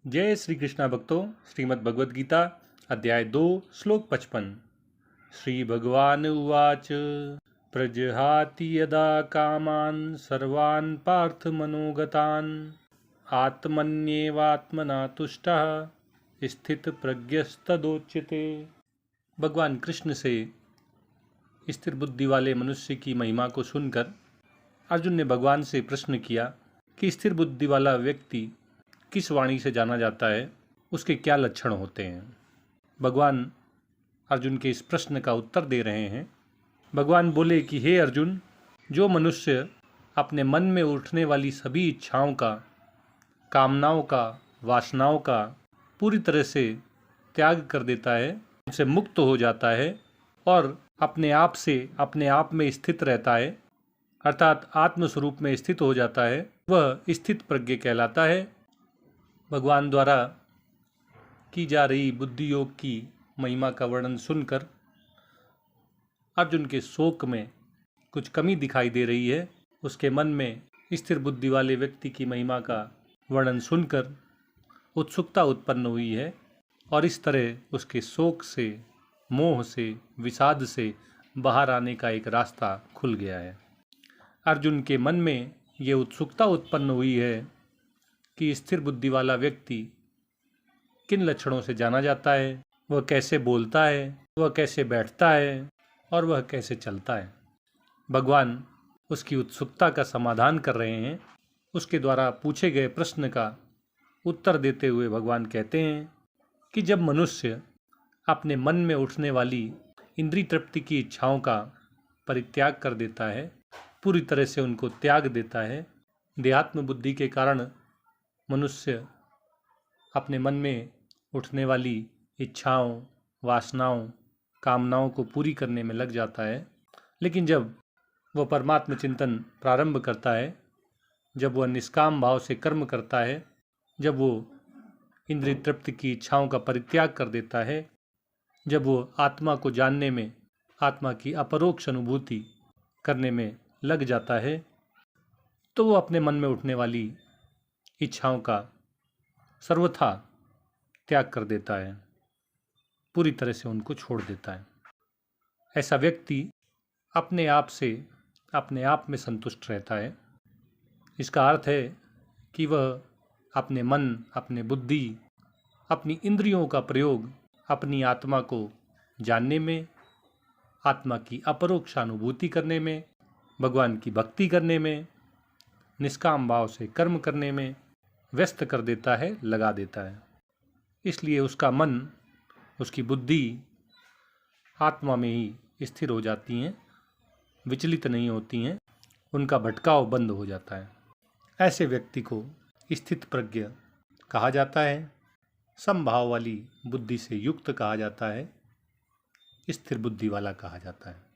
जय श्री कृष्णा भक्तों, श्रीमद् भगवद गीता अध्याय 2 श्लोक 55। श्री भगवान उवाच प्रजहाति यदा कामान् सर्वान् पार्थ मनोगतान् आत्मन्येवात्मना तुष्टः स्थित प्रज्ञस्तदोच्यते। भगवान कृष्ण से स्थिर बुद्धि वाले मनुष्य की महिमा को सुनकर अर्जुन ने भगवान से प्रश्न किया कि स्थिर बुद्धि वाला व्यक्ति किस वाणी से जाना जाता है, उसके क्या लक्षण होते हैं। भगवान अर्जुन के इस प्रश्न का उत्तर दे रहे हैं। भगवान बोले कि हे अर्जुन, जो मनुष्य अपने मन में उठने वाली सभी इच्छाओं का, कामनाओं का, वासनाओं का पूरी तरह से त्याग कर देता है, उनसे मुक्त हो जाता है और अपने आप से अपने आप में स्थित रहता है, अर्थात आत्मस्वरूप में स्थित हो जाता है, वह स्थित प्रज्ञ कहलाता है। भगवान द्वारा की जा रही बुद्धि योग की महिमा का वर्णन सुनकर अर्जुन के शोक में कुछ कमी दिखाई दे रही है। उसके मन में स्थिर बुद्धि वाले व्यक्ति की महिमा का वर्णन सुनकर उत्सुकता उत्पन्न हुई है और इस तरह उसके शोक से, मोह से, विषाद से बाहर आने का एक रास्ता खुल गया है। अर्जुन के मन में ये उत्सुकता उत्पन्न हुई है कि स्थिर बुद्धि वाला व्यक्ति किन लक्षणों से जाना जाता है, वह कैसे बोलता है, वह कैसे बैठता है और वह कैसे चलता है। भगवान उसकी उत्सुकता का समाधान कर रहे हैं। उसके द्वारा पूछे गए प्रश्न का उत्तर देते हुए भगवान कहते हैं कि जब मनुष्य अपने मन में उठने वाली इंद्रिय तृप्ति की इच्छाओं का परित्याग कर देता है, पूरी तरह से उनको त्याग देता है, देहात्म बुद्धि के कारण मनुष्य अपने मन में उठने वाली इच्छाओं, वासनाओं, कामनाओं को पूरी करने में लग जाता है। लेकिन जब वह परमात्म चिंतन प्रारंभ करता है, जब वह निष्काम भाव से कर्म करता है, जब वो इंद्रिय तृप्ति की इच्छाओं का परित्याग कर देता है, जब वो आत्मा को जानने में, आत्मा की अपरोक्ष अनुभूति करने में लग जाता है, तो वो अपने मन में उठने वाली इच्छाओं का सर्वथा त्याग कर देता है, पूरी तरह से उनको छोड़ देता है। ऐसा व्यक्ति अपने आप से अपने आप में संतुष्ट रहता है। इसका अर्थ है कि वह अपने मन, अपने बुद्धि, अपनी इंद्रियों का प्रयोग अपनी आत्मा को जानने में, आत्मा की अपरोक्ष अनुभूति करने में, भगवान की भक्ति करने में, निष्काम भाव से कर्म करने में व्यस्त कर देता है, लगा देता है। इसलिए उसका मन, उसकी बुद्धि आत्मा में ही स्थिर हो जाती हैं, विचलित नहीं होती हैं, उनका भटकाव बंद हो जाता है। ऐसे व्यक्ति को स्थित प्रज्ञ कहा जाता है, समभाव वाली बुद्धि से युक्त कहा जाता है, स्थिर बुद्धि वाला कहा जाता है।